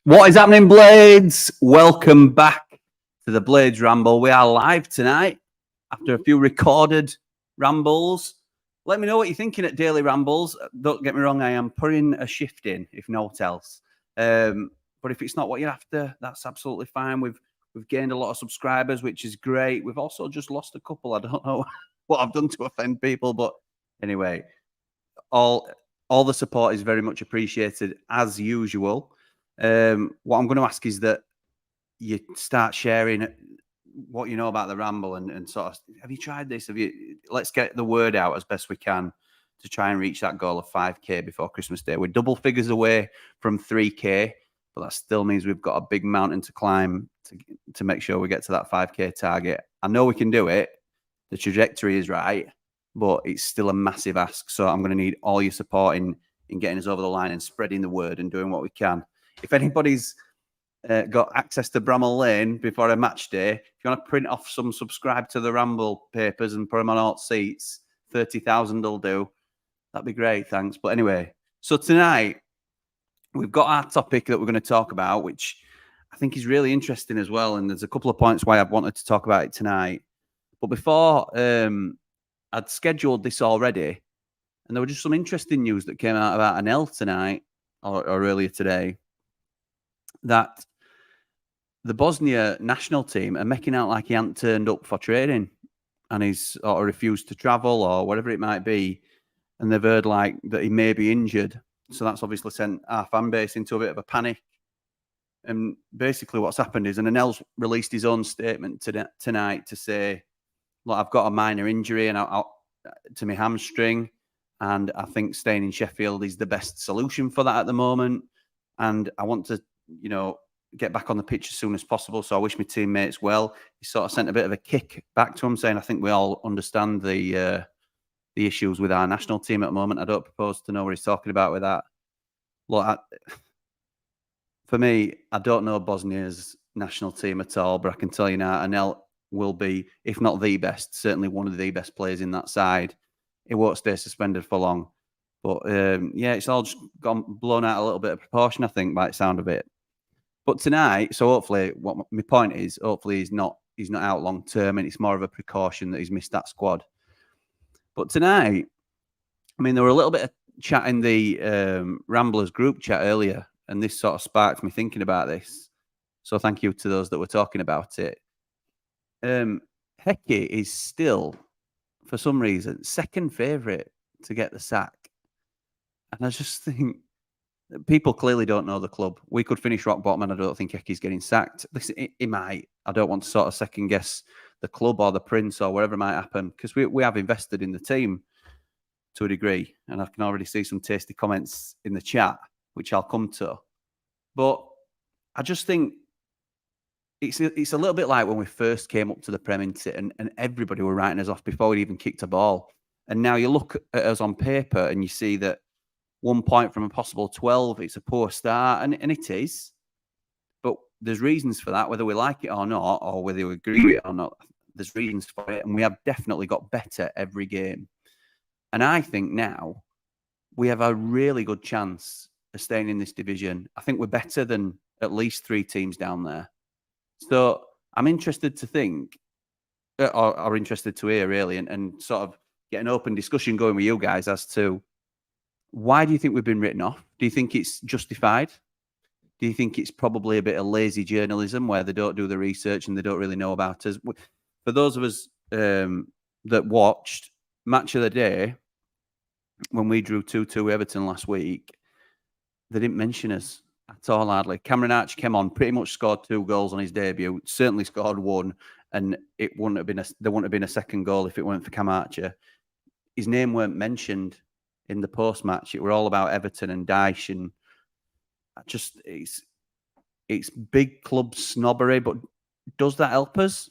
What is happening, Blades? Welcome back to the Blades Ramble. We are live tonight after a few recorded rambles. Let me know what you're thinking at Daily Rambles. Don't get me wrong, I am putting a shift in, if not else. But if it's not what you're after, that's absolutely fine. We've gained a lot of subscribers, which is great. We've also just lost a couple. I don't know what I've done to offend people, but anyway, all the support is very much appreciated as usual. What I'm going to ask is that you start sharing what you know about the Ramble and sort of, have you tried this? Let's get the word out as best we can to try and reach that goal of 5K before Christmas Day. We're double figures away from 3K, but that still means we've got a big mountain to climb to make sure we get to that 5K target. I know we can do it. The trajectory is right, but it's still a massive ask. So I'm going to need all your support in getting us over the line and spreading the word and doing what we can. If anybody's got access to Bramall Lane before a match day, if you want to print off some subscribe to the Ramble papers and put them on alt seats, 30,000 will do. That'd be great, thanks. But anyway, so tonight we've got our topic that we're going to talk about, which I think is really interesting as well. And there's a couple of points why I've wanted to talk about it tonight. But before, I'd scheduled this already, and there were just some interesting news that came out about Anel tonight or earlier today, that the Bosnia national team are making out like he hadn't turned up for training and he's or refused to travel or whatever it might be. And they've heard like that he may be injured. So that's obviously sent our fan base into a bit of a panic. And basically what's happened is, and Anel's released his own statement tonight to say, look, I've got a minor injury and to my hamstring. And I think staying in Sheffield is the best solution for that at the moment. And I want to, get back on the pitch as soon as possible. So I wish my teammates well. He sort of sent a bit of a kick back to him, saying, I think we all understand the issues with our national team at the moment. I don't propose to know what he's talking about with that. Look, for me, I don't know Bosnia's national team at all, but I can tell you now, Anel will be, if not the best, certainly one of the best players in that side. It won't stay suspended for long. But it's all just blown out a little bit of proportion, I think, by the sound of it. But tonight, so hopefully, what my point is, hopefully he's not out long term, and it's more of a precaution that he's missed that squad. But tonight, I mean, there were a little bit of chat in the Ramblers group chat earlier, and this sort of sparked me thinking about this. So thank you to those that were talking about it. Hecky is still, for some reason, second favourite to get the sack. And I just think people clearly don't know the club. We could finish rock bottom and I don't think Hecky's getting sacked. Listen, he might. I don't want to sort of second guess the club or the Prince or whatever might happen, because we have invested in the team to a degree. And I can already see some tasty comments in the chat, which I'll come to. But I just think it's a little bit like when we first came up to the Prem and everybody were writing us off before we even kicked a ball. And now you look at us on paper and you see that 1 point from a possible 12, it's a poor start, and it is. But there's reasons for that, whether we like it or not, or whether we agree with it or not. There's reasons for it, and we have definitely got better every game. And I think now we have a really good chance of staying in this division. I think we're better than at least 3 teams down there. So I'm interested to think, or interested to hear really, and sort of get an open discussion going with you guys as to, why do you think we've been written off? Do you think it's justified? Do you think it's probably a bit of lazy journalism where they don't do the research and they don't really know about us? For those of us that watched Match of the Day, when we drew 2-2 Everton last week, they didn't mention us at all, hardly. Cameron Archer came on, pretty much scored 2 goals on his debut, certainly scored 1, and there wouldn't have been a second goal if it weren't for Cam Archer. His name weren't mentioned in the post-match. It were all about Everton and Dyche, and it's big club snobbery, but does that help us?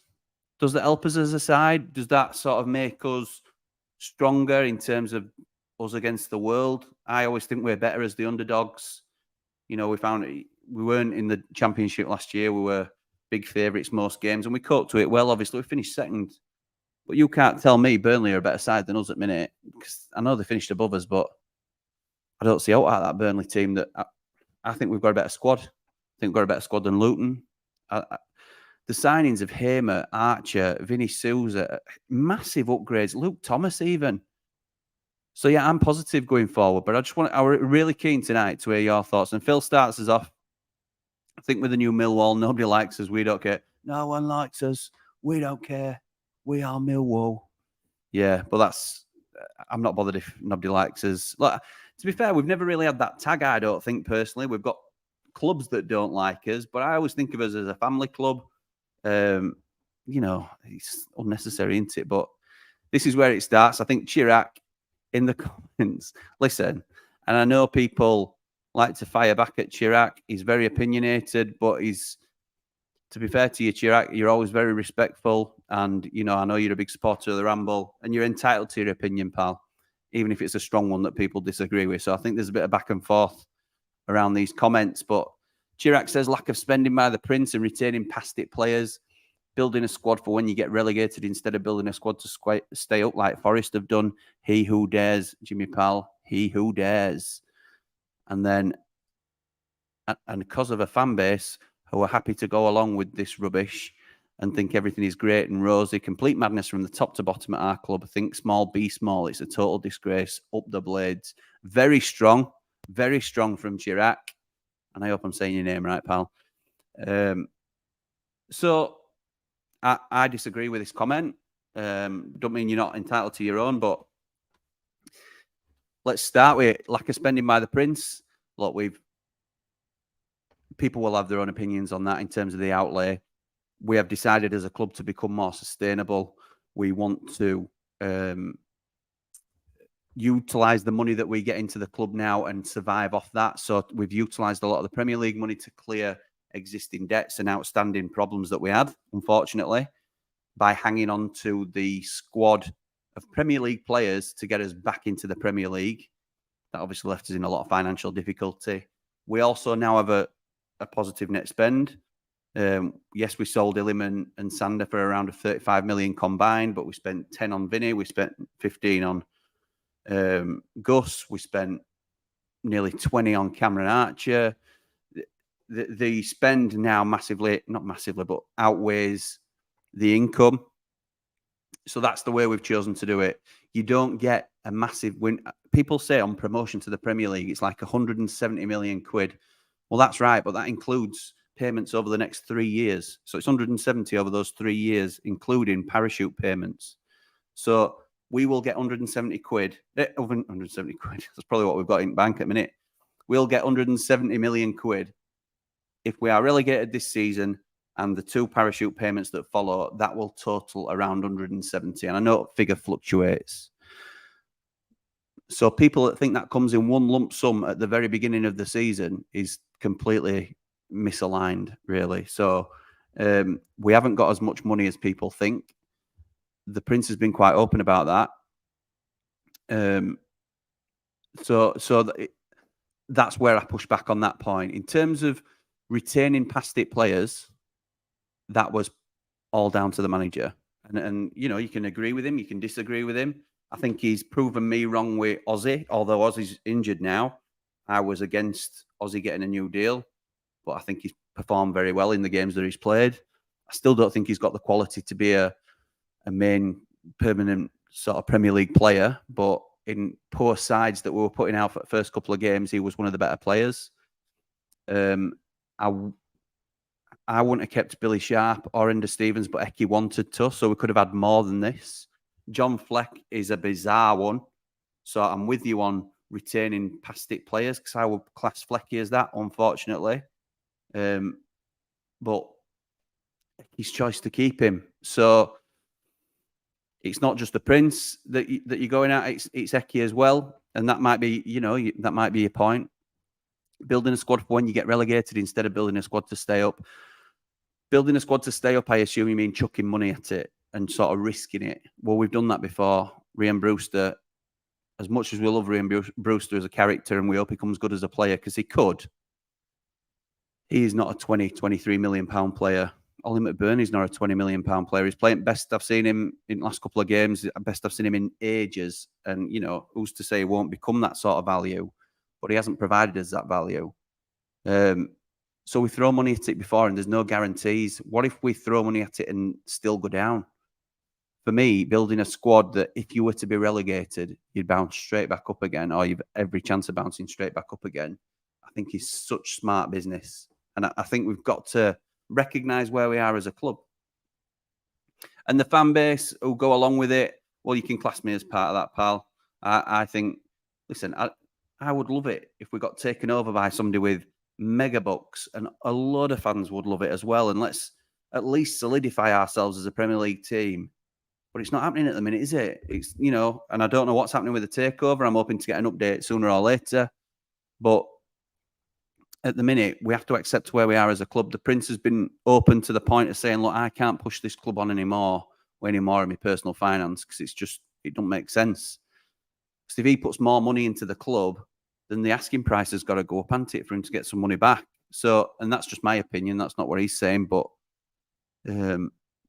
Does that help us as a side? Does that sort of make us stronger in terms of us against the world? I always think we're better as the underdogs. We found we weren't in the Championship last year. We were big favourites most games, and we coped to it well. Obviously, we finished second. But you can't tell me Burnley are a better side than us at the minute, because I know they finished above us, but I don't see out that Burnley team. That I think we've got a better squad. think we've got a better squad than Luton. The signings of Hamer, Archer, Vinny Souza, massive upgrades. Luke Thomas even. So yeah, I'm positive going forward, but I was really keen tonight to hear your thoughts. And Phil starts us off. I think with the new Millwall, nobody likes us. We don't care. No one likes us. We don't care. We are Millwall. Yeah, but I'm not bothered if nobody likes us. Like, to be fair, we've never really had that tag, I don't think, personally. We've got clubs that don't like us, but I always think of us as a family club. It's unnecessary, isn't it? But this is where it starts. I think Chirac in the comments, listen, and I know people like to fire back at Chirac. He's very opinionated, but to be fair to you, Chirac, you're always very respectful. And, I know you're a big supporter of the Ramble and you're entitled to your opinion, pal, even if it's a strong one that people disagree with. So I think there's a bit of back and forth around these comments. But Chirac says lack of spending by the Prince and retaining past it players, building a squad for when you get relegated instead of building a squad to stay up like Forest have done. He who dares, Jimmy Pal, he who dares. And then, and because of a fan base who are happy to go along with this rubbish and think everything is great and rosy, complete madness from the top to bottom at our club. Think small, be small. It's a total disgrace. Up the Blades. Very strong from Chirac. And I hope I'm saying your name right, pal. So I disagree with this comment. Don't mean you're not entitled to your own, but let's start with lack of spending by the Prince. Look, people will have their own opinions on that in terms of the outlay. We have decided as a club to become more sustainable. We want to utilize the money that we get into the club now and survive off that. So we've utilized a lot of the Premier League money to clear existing debts and outstanding problems that we had, unfortunately, by hanging on to the squad of Premier League players to get us back into the Premier League. That obviously left us in a lot of financial difficulty. We also now have a positive net spend. Yes, we sold Illiman and Sander for around 35 million combined, but we spent 10 on Vinny. We spent 15 on Gus. We spent nearly 20 on Cameron Archer. The spend now not massively, but outweighs the income. So that's the way we've chosen to do it. You don't get a massive win. People say on promotion to the Premier League, it's like 170 million quid. Well, that's right, but that includes payments over the next 3 years. So it's 170 over those 3 years, including parachute payments. So we will get 170 quid. 170 quid. That's probably what we've got in bank at the minute. We'll get 170 million quid if we are relegated this season, and the 2 parachute payments that follow, that will total around 170. And I know figure fluctuates. So people that think that comes in one lump sum at the very beginning of the season is completely misaligned, really. So we haven't got as much money as people think. The Prince has been quite open about that. That's where I push back on that point. In terms of retaining past it players, that was all down to the manager. And you can agree with him, you can disagree with him. I think he's proven me wrong with Ozzy, although Ozzy's injured now. I was against Ozzy getting a new deal, but I think he's performed very well in the games that he's played. I still don't think he's got the quality to be a main permanent sort of Premier League player, but in poor sides that we were putting out for the first couple of games, he was one of the better players. I wouldn't have kept Billy Sharp or Ender Stevens, but Eki wanted to, so we could have had more than this. John Fleck is a bizarre one. So I'm with you on retaining past it players, because I would class Flecky as that, unfortunately. But his choice to keep him. So it's not just the Prince that you're going at, it's Eki as well. And that might be, that might be your point. Building a squad for when you get relegated instead of building a squad to stay up. Building a squad to stay up, I assume you mean chucking money at it and sort of risking it. Well, we've done that before. Ryan Brewster, as much as we love Ryan Brewster as a character and we hope he comes good as a player, because he could, he is not a 23 million pound player. Ollie McBurney's not a 20 million pound player. He's playing best I've seen him in the last couple of games, best I've seen him in ages. And, who's to say he won't become that sort of value? But he hasn't provided us that value. So we throw money at it before and there's no guarantees. What if we throw money at it and still go down? For me, building a squad that if you were to be relegated, you'd bounce straight back up again, or you've every chance of bouncing straight back up again, I think is such smart business. And I think we've got to recognise where we are as a club. And the fan base who go along with it, well, you can class me as part of that, pal. I think, listen, I would love it if we got taken over by somebody with mega bucks, and a lot of fans would love it as well. And let's at least solidify ourselves as a Premier League team. But it's not happening at the minute, is it? It's, you know, and I don't know what's happening with the takeover. I'm hoping to get an update sooner or later. But at the minute, we have to accept where we are as a club. The Prince has been open to the point of saying, look, I can't push this club on anymore of my personal finance, because it don't make sense. Because if he puts more money into the club, then the asking price has got to go up, hasn't it, for him to get some money back. So, and that's just my opinion. That's not what he's saying, but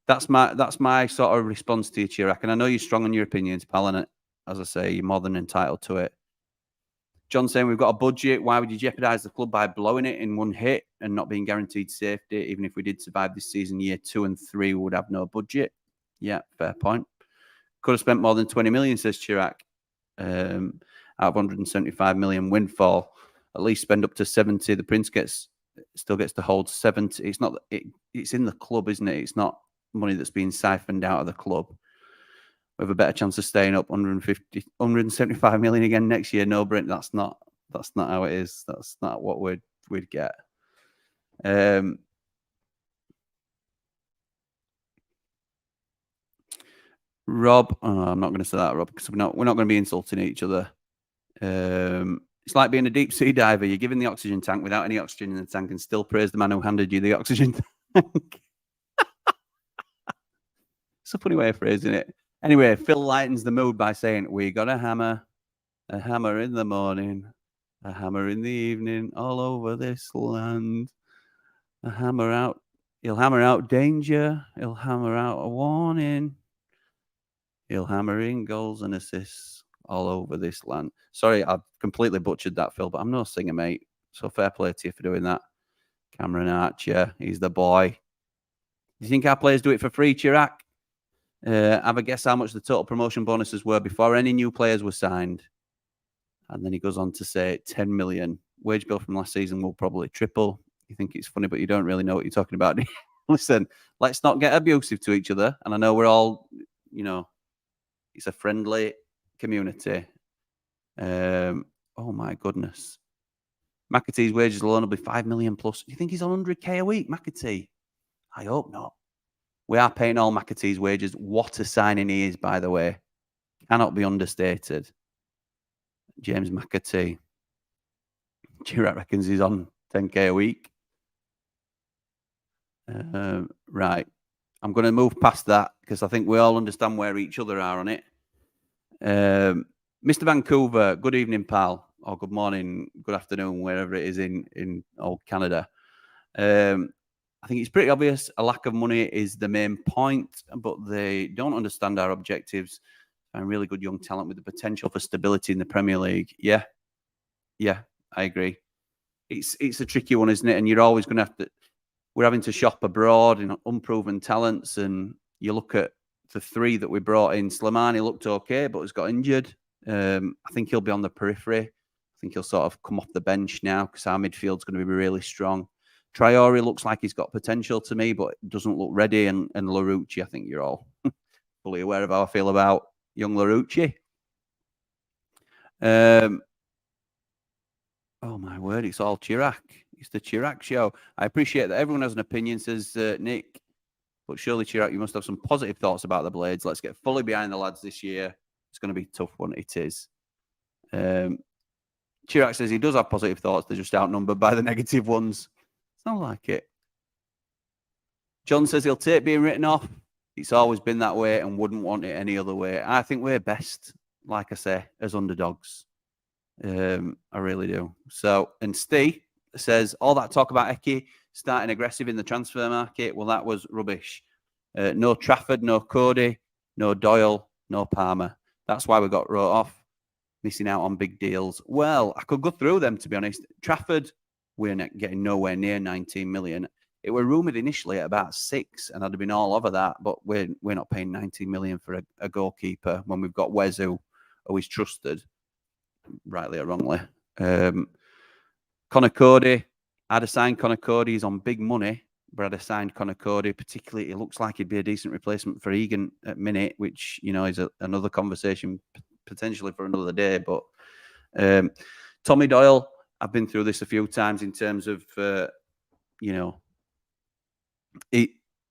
that's my sort of response to you, Chirac. And I know you're strong on your opinions, pal, and as I say, you're more than entitled to it. John saying we've got a budget. Why would you jeopardise the club by blowing it in one hit and not being guaranteed safety? Even if we did survive this season, year 2 and 3, we would have no budget. Yeah, fair point. Could have spent more than 20 million, says Chirac. Out of 175 million windfall, at least spend up to 70. The Prince still gets to hold 70. It's not. It's in the club, isn't it? It's not money that's being siphoned out of the club. We have a better chance of staying up 175 million again next year. No, Brent, that's not how it is. That's not what we'd get. Rob, I'm not going to say that, Rob, because we're not going to be insulting each other. It's like being a deep sea diver. You're given the oxygen tank without any oxygen in the tank and still praise the man who handed you the oxygen tank. It's a funny way of phrasing it. Anyway, Phil lightens the mood by saying, we got a hammer in the morning, a hammer in the evening, all over this land. A hammer out. He'll hammer out danger. He'll hammer out a warning. He'll hammer in goals and assists all over this land. Sorry, I've completely butchered that, Phil, but I'm no singer, mate. So fair play to you for doing that. Cameron Archer, he's the boy. Do you think our players do it for free, Chirac? Have a guess how much the total promotion bonuses were before any new players were signed. And then he goes on to say 10 million. Wage bill from last season will probably triple. You think it's funny, but you don't really know what you're talking about. Listen, let's not get abusive to each other. And I know we're all, you know, it's a friendly community. Oh, my goodness. McAtee's wages alone will be 5 million plus. Do you think he's on 100k a week, McAtee? I hope not. We are paying all McAtee's wages. What a signing he is, by the way. Cannot be understated. James McAtee. Chirac reckons he's on 10k a week. Right. I'm going to move past that because I think we all understand where each other are on it. Mr. Vancouver, good evening, pal. Or good morning, good afternoon, wherever it is in old Canada. I think it's pretty obvious a lack of money is the main point, but they don't understand our objectives. And really good young talent with the potential for stability in the Premier League. Yeah, I agree. It's a tricky one, isn't it? And you're always going to have to. We're having to shop abroad in unproven talents, and you look at the 3 that we brought in. Slimani looked okay, but has got injured. I think he'll be on the periphery. I think he'll sort of come off the bench now because our midfield's going to be really strong. Traore looks like he's got potential to me, but doesn't look ready. And Larouci, I think you're all fully aware of how I feel about young Larouci. Oh, my word, it's all Chirac. It's the Chirac show. I appreciate that everyone has an opinion, says Nick. But surely, Chirac, you must have some positive thoughts about the Blades. Let's get fully behind the lads this year. It's going to be a tough one. It is. Chirac says he does have positive thoughts. They're just outnumbered by the negative ones. Sounds like it. John says he'll take being written off. It's always been that way and wouldn't want it any other way. I think we're best, like I say, as underdogs. I really do. So, and Steve says, all that talk about Eki starting aggressive in the transfer market, well, that was rubbish. No Trafford, no Cody, no Doyle, no Palmer. That's why we got wrote off, missing out on big deals. Well, I could go through them, to be honest. Trafford, we're not getting nowhere near 19 million. It were rumoured initially at about 6, and I'd have been all over that. But we're not paying 19 million for a goalkeeper when we've got Wes who is trusted, rightly or wrongly. Connor Cody, I'd have signed Connor Cody. He's on big money, but I'd have signed Connor Cody. Particularly, it looks like he'd be a decent replacement for Egan at minute, which is another conversation potentially for another day. But Tommy Doyle, I've been through this a few times in terms of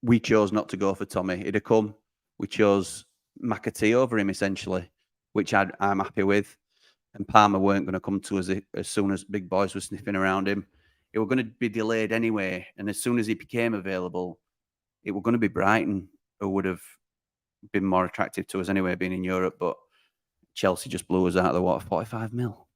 we chose not to go for Tommy. It'd have come. We chose McAtee over him essentially, which I'm happy with. And Palmer weren't going to come to us as soon as big boys were sniffing around him. It were going to be delayed anyway. And as soon as he became available, it were going to be Brighton who would have been more attractive to us anyway, being in Europe. But Chelsea just blew us out of the water, 45 mil.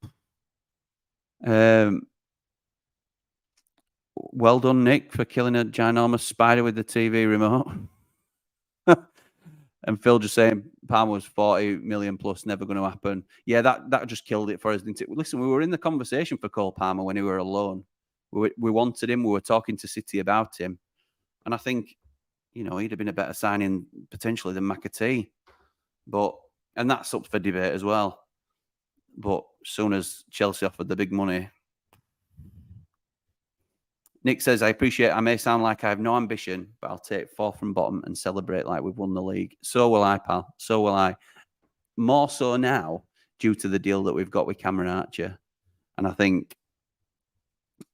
Well done, Nick, for killing a ginormous spider with the TV remote. And Phil just saying Palmer was 40 million plus, never going to happen. Yeah, that just killed it for us, didn't it? Listen, we were in the conversation for Cole Palmer when he were alone. We wanted him. We were talking to City about him. And I think, he'd have been a better signing potentially than McAtee. And that's up for debate as well. But as soon as Chelsea offered the big money, Nick says, I may sound like I have no ambition, but I'll take 4th from bottom and celebrate like we've won the league. So will I, pal. So will I. More so now due to the deal that we've got with Cameron Archer. And I think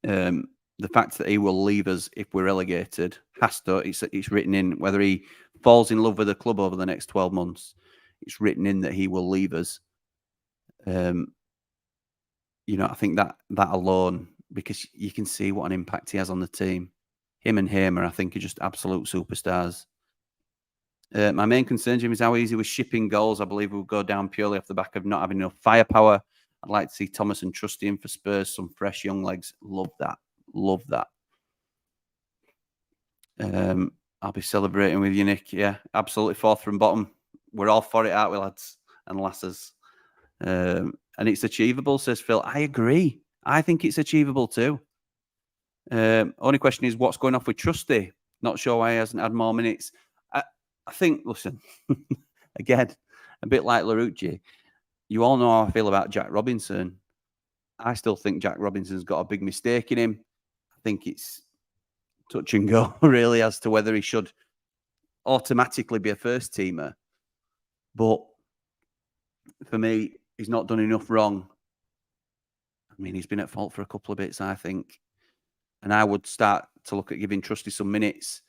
the fact that he will leave us if we're relegated has to, it's written in, whether he falls in love with the club over the next 12 months, it's written in that he will leave us. I think that alone, because you can see what an impact he has on the team. Him and Hamer, I think, are just absolute superstars. My main concern, Jim, is how easy was shipping goals. I believe we'll go down purely off the back of not having enough firepower. I'd like to see Thomas and Trusty in for Spurs, some fresh young legs. Love that. Love that. I'll be celebrating with you, Nick. Yeah, absolutely 4th from bottom. We're all for it, aren't we, lads and lasses? And it's achievable, says Phil. I agree. I think it's achievable too. Only question is what's going off with Trusty. Not sure why he hasn't had more minutes. I think, listen, again, a bit like Larouci, you all know how I feel about Jack Robinson. I still think Jack Robinson's got a big mistake in him. I think it's touch and go, really, as to whether he should automatically be a first teamer. But for me, he's not done enough wrong. I mean, he's been at fault for a couple of bits, I think. And I would start to look at giving Trusty some minutes.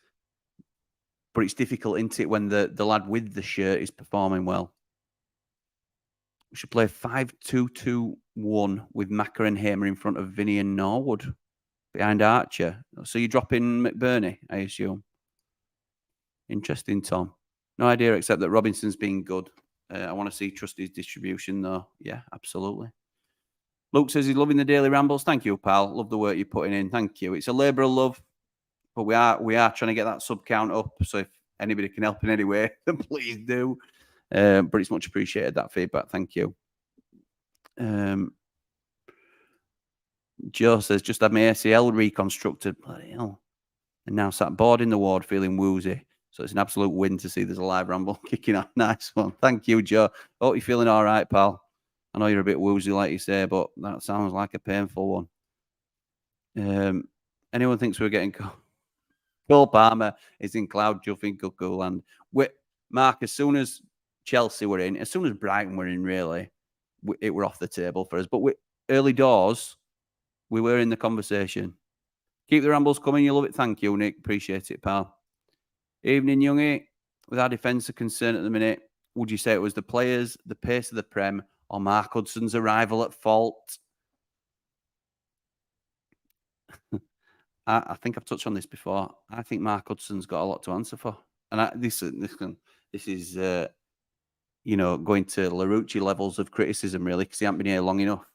But it's difficult, isn't it, when the lad with the shirt is performing well. We should play 5-2-2-1 with Macca and Hamer in front of Vinny and Norwood behind Archer. So you drop in McBurney, I assume. Interesting, Tom. No idea, except that Robinson's been good. I want to see Trusty's distribution, though. Yeah, absolutely. Luke says he's loving the daily rambles. Thank you, pal. Love the work you're putting in. Thank you. It's a labour of love, but we are trying to get that sub count up. So if anybody can help in any way, then please do. But it's much appreciated, that feedback. Thank you. Joe says, just had my ACL reconstructed. Bloody hell. And now sat bored in the ward feeling woozy. So it's an absolute win to see there's a live ramble kicking off. Nice one. Thank you, Joe. Hope you're feeling all right, pal. I know you're a bit woozy, like you say, but that sounds like a painful one. Anyone thinks we're getting Cole Palmer is in cloud juffing cuckoo land. Mark, as soon as Chelsea were in, as soon as Brighton were in, really, it were off the table for us. But early doors, we were in the conversation. Keep the rambles coming. You love it. Thank you, Nick. Appreciate it, pal. Evening, Youngie. With our defence a concern at the minute, would you say it was the players, the pace of the Prem, or Mark Hudson's arrival at fault? I think I've touched on this before. I think Mark Hudson's got a lot to answer for. And this is going to Larouci levels of criticism, really, because he hasn't been here long enough.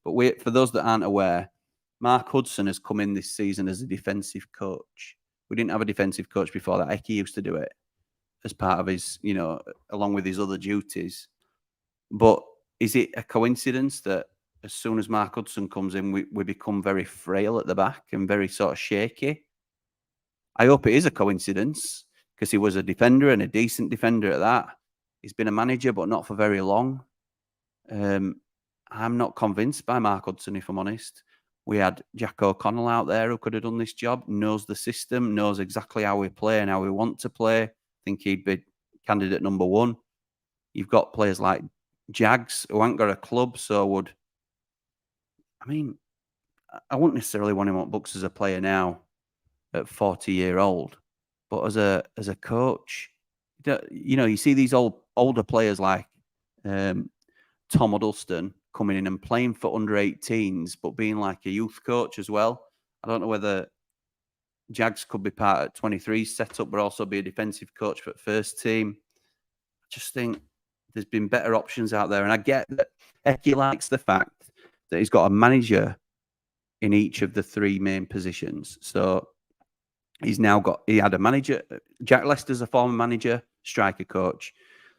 But for those that aren't aware, Mark Hudson has come in this season as a defensive coach. We didn't have a defensive coach before that. Eki used to do it as part of his, along with his other duties. But is it a coincidence that as soon as Mark Hudson comes in, we become very frail at the back and very sort of shaky. I hope it is a coincidence because he was a defender and a decent defender at that. He's been a manager, but not for very long. I'm not convinced by Mark Hudson, if I'm honest. We had Jack O'Connell out there who could have done this job, knows the system, knows exactly how we play and how we want to play. I think he'd be candidate number one. You've got players like Jags who haven't got a club, so I wouldn't necessarily want him on books as a player now at 40-year-old, but as a coach, you see these older players like Tom Huddleston coming in and playing for under 18s, but being like a youth coach as well. I don't know whether Jags could be part of 23's setup, but also be a defensive coach for the first team. I just think there's been better options out there. And I get that Eki likes the fact that he's got a manager in each of the three main positions. So he had a manager. Jack Lester's a former manager, striker coach.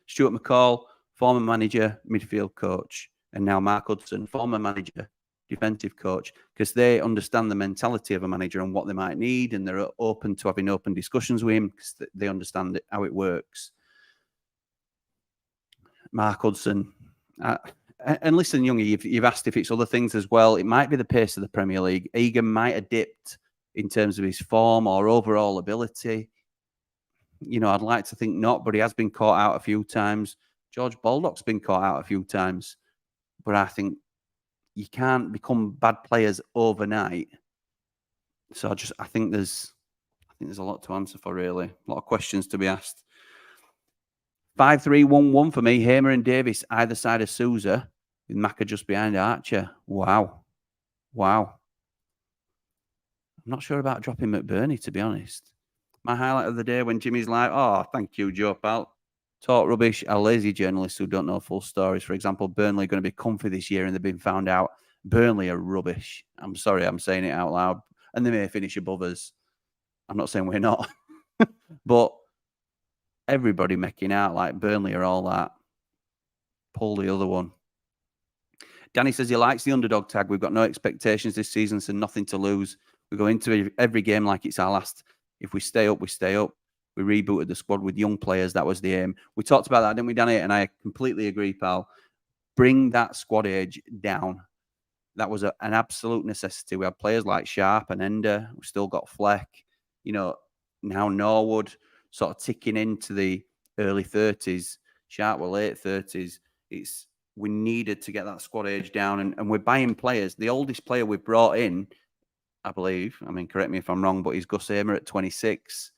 Stuart McCall, former manager, midfield coach. And now Mark Hudson, former manager, defensive coach, because they understand the mentality of a manager and what they might need, and they're open to having open discussions with him because they understand how it works. Mark Hudson. And listen, Youngie, you've asked if it's other things as well. It might be the pace of the Premier League. Egan might have dipped in terms of his form or overall ability. I'd like to think not, but he has been caught out a few times. George Baldock's been caught out a few times. But I think you can't become bad players overnight. So I think there's a lot to answer for, really. A lot of questions to be asked. 5-3-1-1 for me. Hamer and Davis either side of Sousa, with Maka just behind Archer. Wow. I'm not sure about dropping McBurney, to be honest. My highlight of the day when Jimmy's like, "Oh, thank you, Joe Pal. Talk rubbish are lazy journalists who don't know full stories. For example, Burnley are going to be comfy this year and they've been found out. Burnley are rubbish. I'm sorry, I'm saying it out loud. And they may finish above us. I'm not saying we're not. But everybody making out like Burnley are all that. Pull the other one." Danny says he likes the underdog tag. We've got no expectations this season, so nothing to lose. We go into every game like it's our last. If we stay up, we stay up. We rebooted the squad with young players. That was the aim. We talked about that, didn't we, Danny? And I completely agree, pal. Bring that squad age down. That was an absolute necessity. We had players like Sharp and Ender. We've still got Fleck. Now Norwood sort of ticking into the early 30s. Sharp were late 30s. We needed to get that squad age down. And we're buying players. The oldest player we've brought in, I believe, correct me if I'm wrong, but he's Gus Hamer at 26.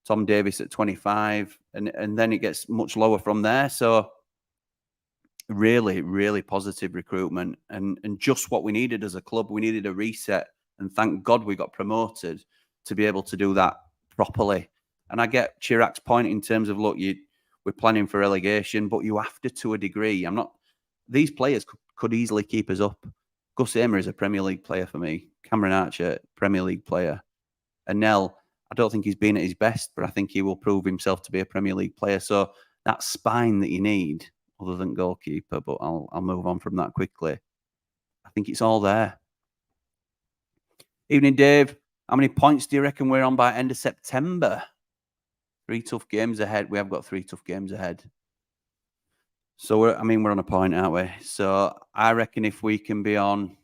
Tom Davis at 25, and then it gets much lower from there. So really, really positive recruitment and just what we needed as a club. We needed a reset, and thank God we got promoted to be able to do that properly. And I get Chirac's point in terms of, look, we're planning for relegation, but you have to a degree. These players could easily keep us up. Gus Hamer is a Premier League player for me. Cameron Archer, Premier League player. And Nell, I don't think he's been at his best, but I think he will prove himself to be a Premier League player. So that spine that you need, other than goalkeeper, but I'll move on from that quickly. I think it's all there. Evening, Dave. How many points do you reckon we're on by end of September? 3 tough games ahead. We have got 3 tough games ahead. So we're on a point, aren't we? So I reckon if we can be on,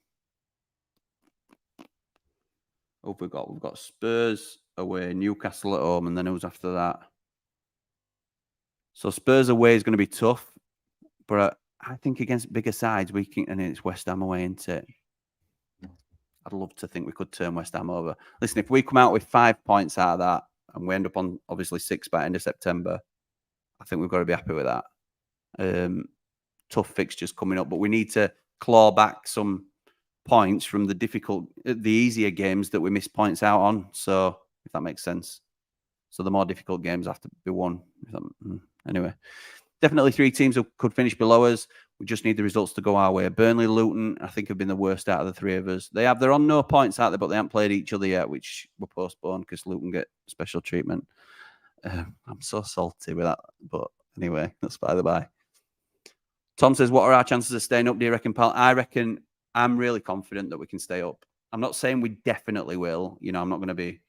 we've got Spurs away, Newcastle at home, and then who's after that? So Spurs away is going to be tough, but I think against bigger sides, we can, and it's West Ham away, isn't it? I'd love to think we could turn West Ham over. Listen, if we come out with 5 points out of that, and we end up on obviously 6 by end of September, I think we've got to be happy with that. Tough fixtures coming up, but we need to claw back some points from the easier games that we missed points out on. So if that makes sense. So the more difficult games have to be won. Anyway, definitely 3 teams who could finish below us. We just need the results to go our way. Burnley, Luton, I think have been the worst out of the 3 of us. They're on no points out there, but they haven't played each other yet, which were postponed because Luton get special treatment. I'm so salty with that, but anyway, that's by the by. Tom says, what are our chances of staying up, do you reckon, pal? I reckon I'm really confident that we can stay up. I'm not saying we definitely will. You know, I'm not going to be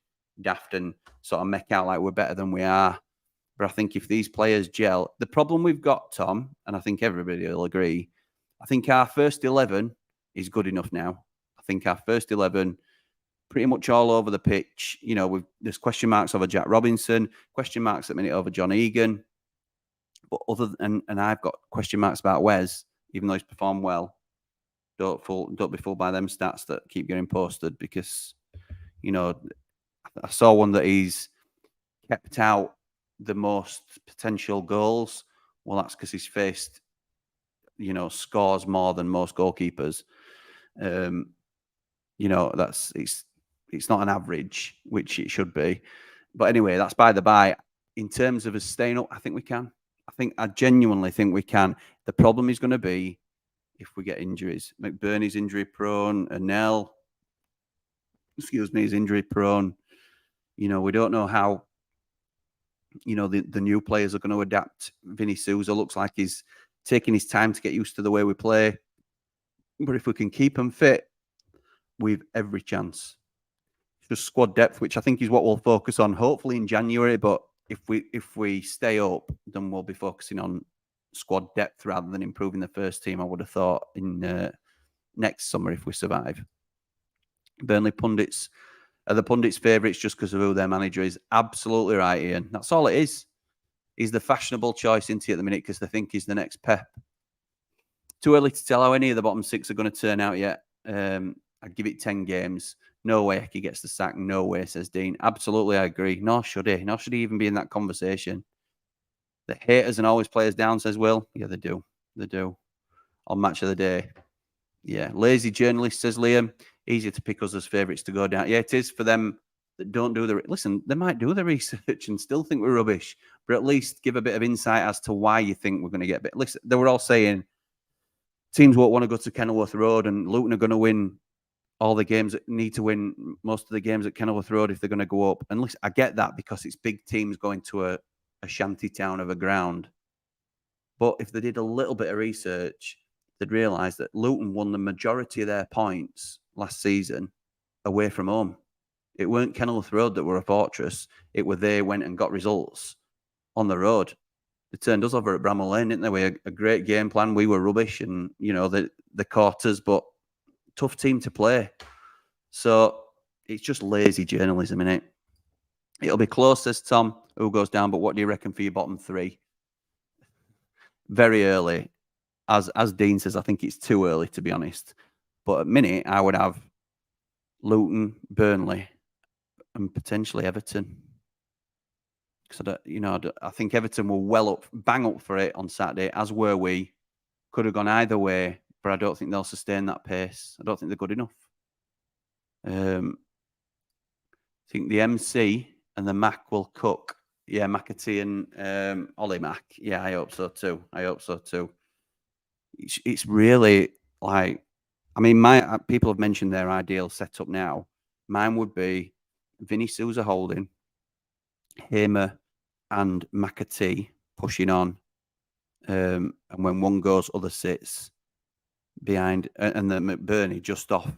daft and sort of make out like we're better than we are. But I think if these players gel, the problem we've got, Tom, and I think everybody will agree, I think our first 11 is good enough now. I think our first 11, pretty much all over the pitch. You know, there's question marks over Jack Robinson, question marks at the minute over John Egan. But and I've got question marks about Wes, even though he's performed well. Don't be fooled by them stats that keep getting posted, because, you know, I saw one that he's kept out the most potential goals. Well, that's because he's faced, you know, scores more than most goalkeepers. You know, it's not an average, which it should be. But anyway, that's by the by. In terms of us staying up, I think we can. I genuinely think we can. The problem is going to be if we get injuries. McBurney's injury prone. Anel, is injury prone. You know, we don't know how, you know, the new players are going to adapt. Vinny Souza looks like he's taking his time to get used to the way we play. But if we can keep them fit, we've every chance. Just squad depth, which I think is what we'll focus on, hopefully in January. But if we stay up, then we'll be focusing on squad depth rather than improving the first team, I would have thought, in next summer if we survive. Burnley pundits are the pundits' favourites just because of who their manager is. Absolutely right, Ian. That's all it is. He's the fashionable choice, isn't he, at the minute, because they think he's the next Pep. Too early to tell how any of the bottom six are going to turn out yet. I'd give it 10 games. No way he gets the sack. No way, says Dean. Absolutely, I agree. Nor should he. Nor should he even be in that conversation. The haters and always play us down, says Will. Yeah, they do. They do. On Match of the Day. Yeah. Lazy journalist, says Liam. Easier to pick us as favourites to go down. Yeah, it is for them that don't do the... Listen, they might do the research and still think we're rubbish, but at least give a bit of insight as to why you think we're going to get... Listen, they were all saying teams won't want to go to Kenilworth Road and Luton are going to win all the games that need to win most of the games at Kenilworth Road if they're going to go up. And listen, I get that because it's big teams going to a shanty town of a ground. But if they did a little bit of research, they'd realise that Luton won the majority of their points last season away from home. It weren't Kenilworth Road that were a fortress. It were they went and got results on the road. They turned us over at Bramall Lane, didn't they? We had a great game plan. We were rubbish and, you know, the quarters, but tough team to play. So it's just lazy journalism, innit? It'll be close, says Tom, who goes down, but what do you reckon for your bottom three? Very early. As Dean says, I think it's too early, to be honest. But at minute, I would have Luton, Burnley, and potentially Everton. Because I think Everton were bang up for it on Saturday, as were we. Could have gone either way, but I don't think they'll sustain that pace. I don't think they're good enough. I think the MC and the Mac will cook. Yeah, McAtee and Ollie Mac. Yeah, I hope so too. It's really like, I mean, people have mentioned their ideal setup now. Mine would be Vinny Souza holding, Hamer and McAtee pushing on, and when one goes, other sits behind, and then McBurney just off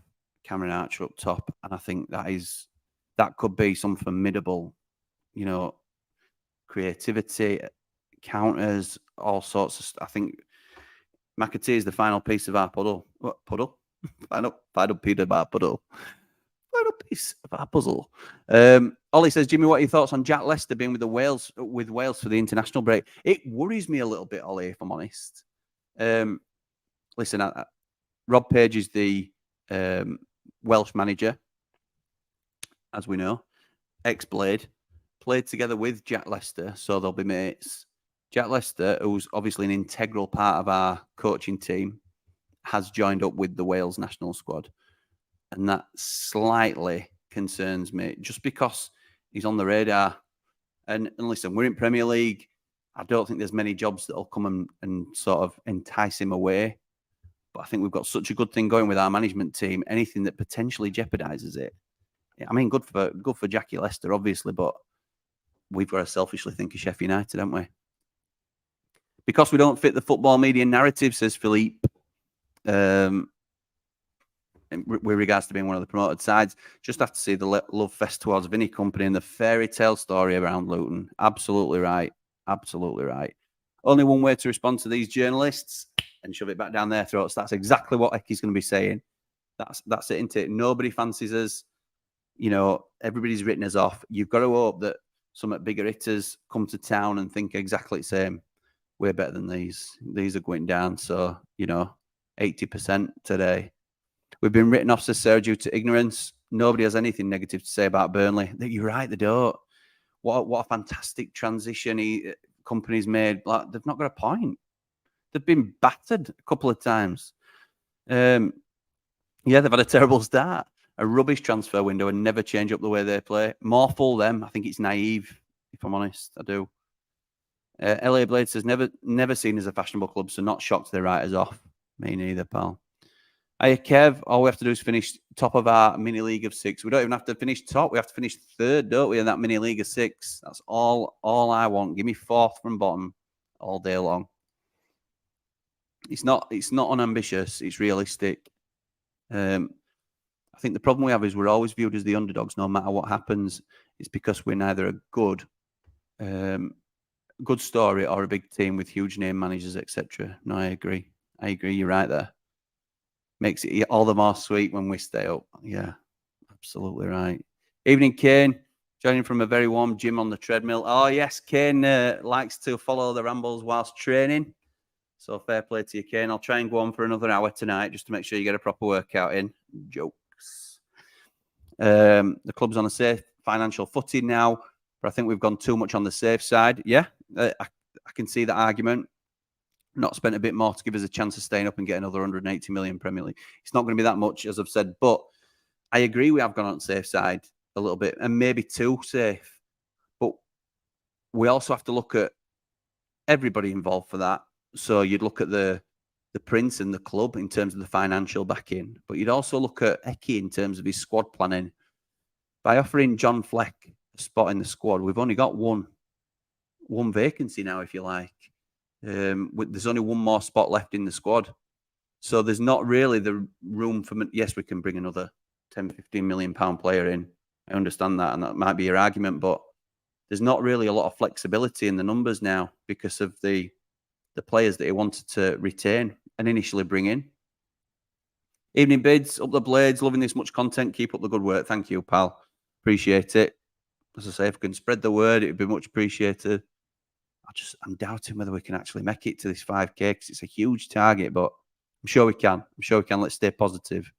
Cameron Archer up top. And I think that could be some formidable, you know, creativity, counters, all sorts of. I think McAtee is the final piece of our puzzle. What puddle? Final piece of our puzzle. Final piece of our puzzle. Ollie says, Jimmy, what are your thoughts on Jack Lester being with Wales for the international break? It worries me a little bit, Ollie, if I'm honest. Listen, Rob Page is the Welsh manager, as we know, ex-Blade, played together with Jack Lester, so they'll be mates. Jack Lester, who's obviously an integral part of our coaching team, has joined up with the Wales national squad. And that slightly concerns me, just because he's on the radar. And listen, we're in Premier League. I don't think there's many jobs that'll come and sort of entice him away. But I think we've got such a good thing going with our management team. Anything that potentially jeopardizes it. I mean, good for Jackie Lester, obviously, but we've got to selfishly think of Sheffield United, haven't we? Because we don't fit the football media narrative, says Philippe, with regards to being one of the promoted sides, just have to see the love fest towards Vinny Company and the fairy tale story around Luton. Absolutely right. Absolutely right. Only one way to respond to these journalists and shove it back down their throats. That's exactly what Ecky's going to be saying. That's it, isn't it? Nobody fancies us. You know, everybody's written us off. You've got to hope that some bigger hitters come to town and think exactly the same. We're better than these. These are going down. So, 80% today. We've been written off, says Sarah, due to ignorance. Nobody has anything negative to say about Burnley. You're right, they don't. What a fantastic transition Company's made. Like, they've not got a point. They've been battered a couple of times. Yeah, they've had a terrible start. A rubbish transfer window and never change up the way they play. More fool them. I think it's naive, if I'm honest. I do. LA Blade says, never seen as a fashionable club, so not shocked they write us off. Me neither, pal. Hey, Kev, all we have to do is finish top of our mini league of 6. We don't even have to finish top. We have to finish third, don't we, in that mini league of 6. That's all I want. Give me 4th from bottom all day long. It's not unambitious. It's realistic. I think the problem we have is we're always viewed as the underdogs no matter what happens. It's because we're neither a good story or a big team with huge name managers, etc. No, I agree. You're right there. Makes it all the more sweet when we stay up. Yeah, absolutely right. Evening, Kane. Joining from a very warm gym on the treadmill. Oh, yes, Kane likes to follow the rambles whilst training. So fair play to you, Kane. I'll try and go on for another hour tonight just to make sure you get a proper workout in. Jokes. The club's on a safe financial footing now, but I think we've gone too much on the safe side. Yeah, I can see that argument. Not spent a bit more to give us a chance of staying up and get another 180 million Premier League. It's not going to be that much, as I've said, but I agree we have gone on the safe side a little bit and maybe too safe. But we also have to look at everybody involved for that. So you'd look at the Prince and the club in terms of the financial backing, but you'd also look at Ecky in terms of his squad planning. By offering John Fleck a spot in the squad, we've only got one vacancy now, if you like. There's only one more spot left in the squad. So there's not really the room for... Yes, we can bring another 10, 15 million pound player in. I understand that, and that might be your argument, but there's not really a lot of flexibility in the numbers now because of the players that he wanted to retain and initially bring in. Evening bids, up the blades, loving this much content. Keep up the good work. Thank you, pal. Appreciate it. As I say, if we can spread the word, it would be much appreciated. I'm doubting whether we can actually make it to this 5K because it's a huge target, but I'm sure we can. Let's stay positive.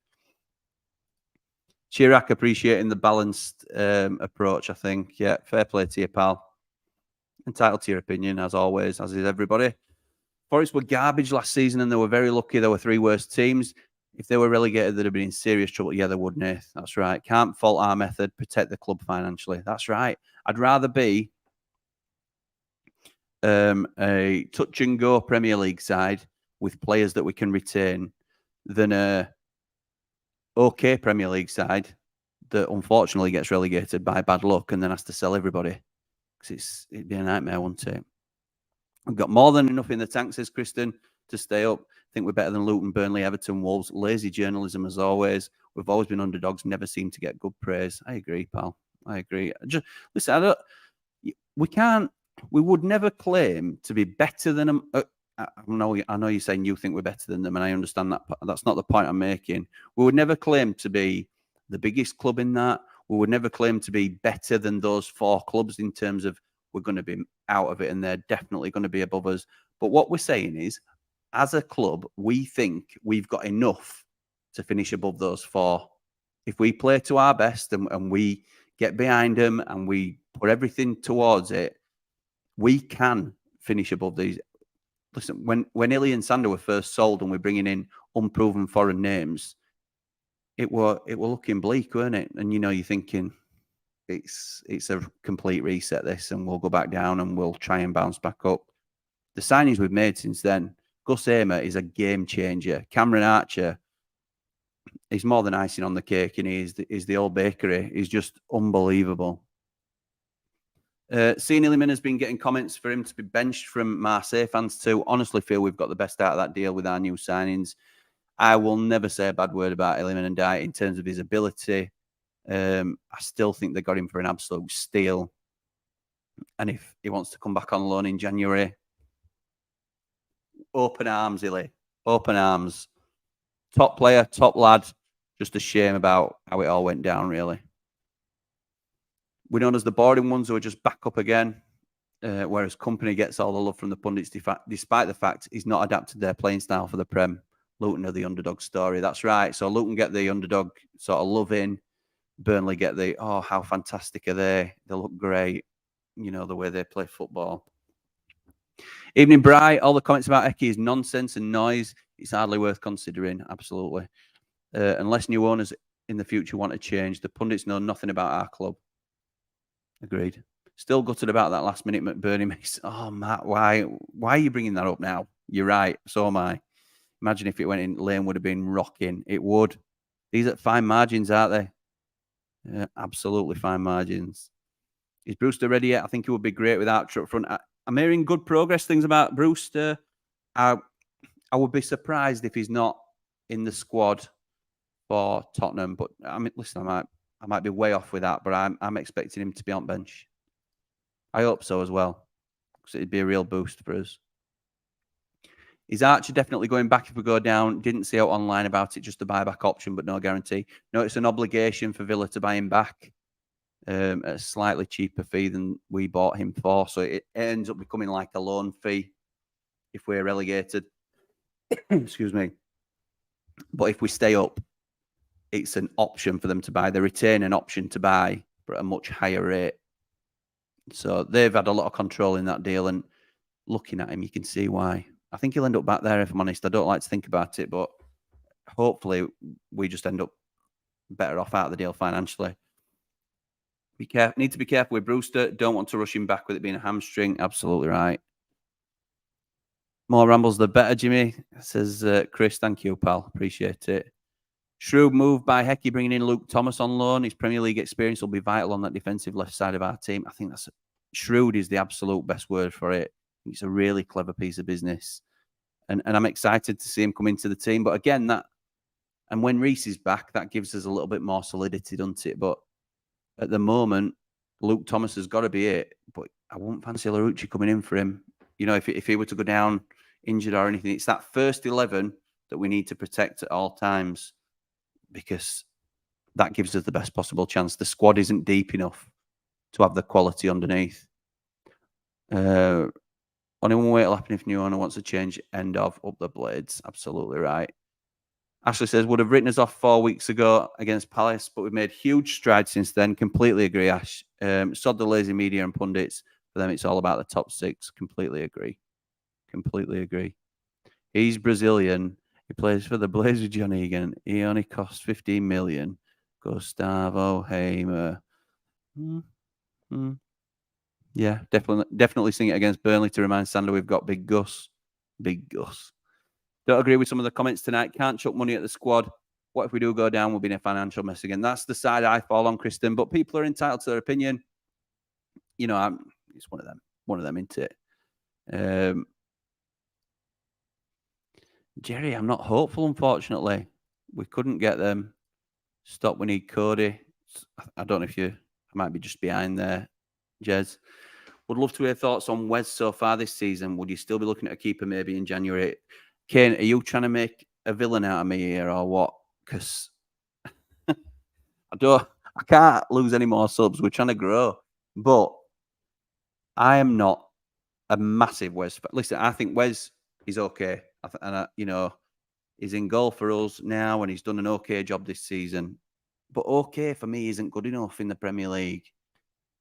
Chirac appreciating the balanced approach, I think. Yeah, fair play to you, pal. Entitled to your opinion, as always, as is everybody. Forest were garbage last season and they were very lucky. There were 3 worst teams. If they were relegated, they'd have been in serious trouble. Yeah, they would, Nath. That's right. Can't fault our method. Protect the club financially. That's right. I'd rather be a touch and go Premier League side with players that we can retain than a okay Premier League side that unfortunately gets relegated by bad luck and then has to sell everybody. Because it'd be a nightmare, wouldn't it? We've got more than enough in the tank, says Kristen, to stay up. I think we're better than Luton, Burnley, Everton, Wolves. Lazy journalism as always. We've always been underdogs, never seem to get good praise. I agree, pal. I agree. Just listen, we would never claim to be better than them. I know you're saying you think we're better than them, and I understand that. That's not the point I'm making. We would never claim to be the biggest club in that. We would never claim to be better than those 4 clubs in terms of we're going to be out of it and they're definitely going to be above us. But what we're saying is, as a club, we think we've got enough to finish above those 4. If we play to our best and we get behind them and we put everything towards it, we can finish above these. Listen, when Illy and Sander were first sold and we're bringing in unproven foreign names, it were looking bleak, weren't it? And you're thinking it's a complete reset this, and we'll go back down and we'll try and bounce back up. The signings we've made since then, Gus Amer is a game changer. Cameron Archer is more than icing on the cake, and he's the old bakery. He's just unbelievable. Neelyman has been getting comments for him to be benched from Marseille fans too. Honestly, feel we've got the best out of that deal with our new signings. I will never say a bad word about Iliman and Dye in terms of his ability. I still think they got him for an absolute steal. And if he wants to come back on loan in January, open arms, Illy. Open arms. Top player, top lad. Just a shame about how it all went down, really. We're known as the boring ones who are just back up again, whereas Company gets all the love from the pundits, despite the fact he's not adapted their playing style for the Prem. Luton are the underdog story. That's right. So Luton get the underdog sort of love in. Burnley get the, oh, how fantastic are they? They look great. You know, the way they play football. Evening Bright, all the comments about Eki is nonsense and noise. It's hardly worth considering. Absolutely. Unless new owners in the future want to change, the pundits know nothing about our club. Agreed. Still gutted about that last minute McBurney miss. Oh, Matt, why are you bringing that up now? You're right. So am I. Imagine if it went in, Lane would have been rocking. It would. These are fine margins, aren't they? Absolutely fine margins. Is Brewster ready yet? I think he would be great with Archer up front. I'm hearing good progress things about Brewster. I would be surprised if he's not in the squad for Tottenham. But I mean, listen, I might be way off with that, but I'm expecting him to be on bench. I hope so as well, because it'd be a real boost for us. Is Archer definitely going back if we go down? Didn't see out online about it, just a buyback option, but no guarantee. No, it's an obligation for Villa to buy him back at a slightly cheaper fee than we bought him for. So it ends up becoming like a loan fee if we're relegated. Excuse me. But if we stay up, it's an option for them to buy. They retain an option to buy, but at a much higher rate. So they've had a lot of control in that deal. And looking at him, you can see why. I think he'll end up back there, if I'm honest. I don't like to think about it, but hopefully we just end up better off out of the deal financially. Be careful. Need to be careful with Brewster. Don't want to rush him back with it being a hamstring. Absolutely right. More rambles, the better, Jimmy, says Chris. Thank you, pal. Appreciate it. Shrewd move by Hecky, bringing in Luke Thomas on loan. His Premier League experience will be vital on that defensive left side of our team. I think that's shrewd is the absolute best word for it. It's a really clever piece of business. And I'm excited to see him come into the team. But again, and when Reece is back, that gives us a little bit more solidity, doesn't it? But at the moment, Luke Thomas has got to be it. But I wouldn't fancy Larouci coming in for him. You know, if he were to go down injured or anything, it's that first 11 that we need to protect at all times, because that gives us the best possible chance. The squad isn't deep enough to have the quality underneath. Only one way it'll happen if new owner wants to change end of up the blades. Absolutely right. Ashley says, would have written us off 4 weeks ago against Palace, but we've made huge strides since then. Completely agree, Ash. Sod the lazy media and pundits. For them, it's all about the top six. Completely agree. Completely agree. He's Brazilian. He plays for the Blades with John Egan. He only costs 15 million. Gustavo Hamer. Yeah, definitely sing it against Burnley to remind Sander we've got Big Gus. Big Gus. Don't agree with some of the comments tonight. Can't chuck money at the squad. What if we do go down? We'll be in a financial mess again. That's the side I fall on, Kristen. But people are entitled to their opinion. You know, it's one of them. One of them, isn't it? Jerry, I'm not hopeful, unfortunately. We couldn't get them. Stop, we need Cody. I don't know if I might be just behind there, Jez. Would love to hear thoughts on Wes so far this season. Would you still be looking at a keeper maybe in January? Kane, are you trying to make a villain out of me here or what? Because I can't lose any more subs. We're trying to grow. But I am not a massive Wes. Listen, I think Wes is okay. You know, he's in goal for us now and he's done an okay job this season. But okay for me isn't good enough in the Premier League.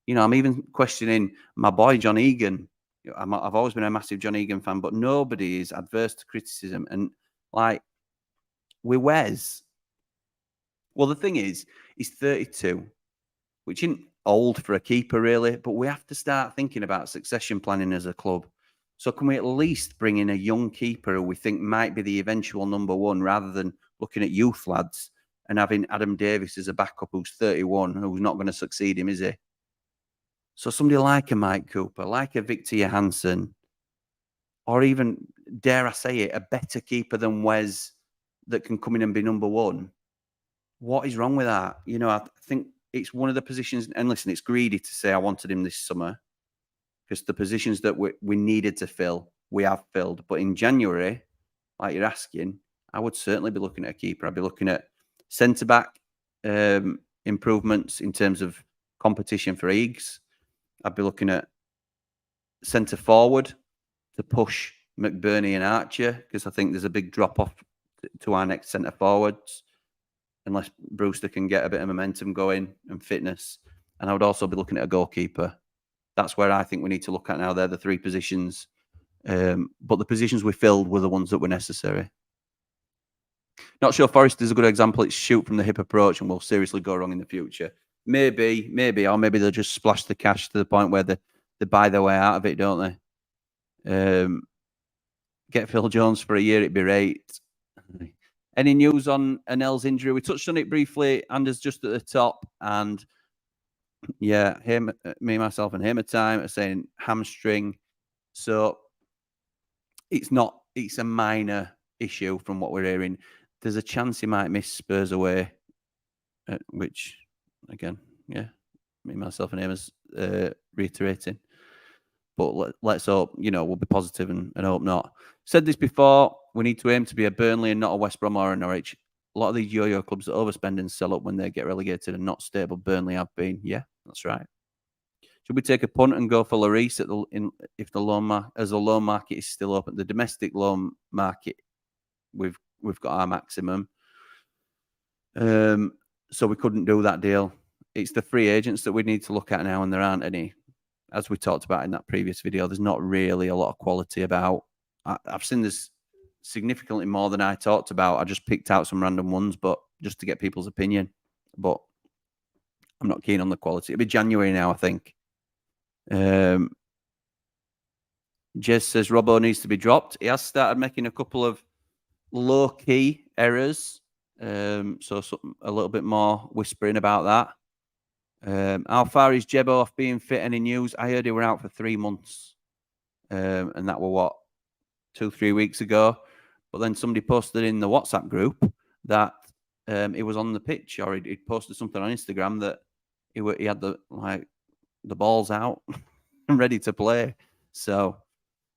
You know, I'm even questioning my boy John Egan. I've always been a massive John Egan fan, but nobody is adverse to criticism. And like with Wes, well, the thing is, he's 32, which isn't old for a keeper, really. But we have to start thinking about succession planning as a club. So can we at least bring in a young keeper who we think might be the eventual number one, rather than looking at youth lads and having Adam Davis as a backup who's 31, who's not going to succeed him, is he? So somebody like a Mike Cooper, like a Victor Johansson, or even, dare I say it, a better keeper than Wes that can come in and be number one. What is wrong with that? You know, I think it's one of the positions, and listen, it's greedy to say I wanted him this summer because the positions that we needed to fill, we have filled. But in January, like you're asking, I would certainly be looking at a keeper. I'd be looking at centre-back improvements in terms of competition for Eags. I'd be looking at centre-forward to push McBurney and Archer because I think there's a big drop-off to our next centre-forwards unless Brewster can get a bit of momentum going and fitness. And I would also be looking at a goalkeeper. That's where I think we need to look at now. They're the three positions. But the positions we filled were the ones that were necessary. Not sure Forest is a good example. It's shoot from the hip approach and will seriously go wrong in the future. Maybe, or maybe they'll just splash the cash to the point where they buy their way out of it, don't they? Get Phil Jones for a year, it'd be great. Any news on Anel's injury? We touched on it briefly. Anders just at the top. And yeah, me, myself, and him at time are saying hamstring. So it's a minor issue from what we're hearing. There's a chance he might miss Spurs away, which, again, yeah, me, myself, and him is reiterating. But let's hope, we'll be positive and hope not. Said this before, we need to aim to be a Burnley and not a West Brom or a Norwich. A lot of these yo-yo clubs that overspend and sell up when they get relegated and not stable. Burnley have been. Yeah, that's right. Should we take a punt and go for Lloris if the loan market is still open? The domestic loan market, we've got our maximum. So we couldn't do that deal. It's the free agents that we need to look at now, and there aren't any. As we talked about in that previous video, there's not really a lot of quality about. I've seen this significantly more than I talked about. I just picked out some random ones, but just to get people's opinion. But I'm not keen on the quality. It'll be January now, I think. Jez says Robbo needs to be dropped. He has started making a couple of low-key errors. So a little bit more whispering about that. How far is Jebbo off being fit? Any news? I heard he were out for 3 months. And that were 2-3 weeks ago. But then somebody posted in the WhatsApp group that he was on the pitch, or he'd posted something on Instagram that he had the balls out and ready to play. So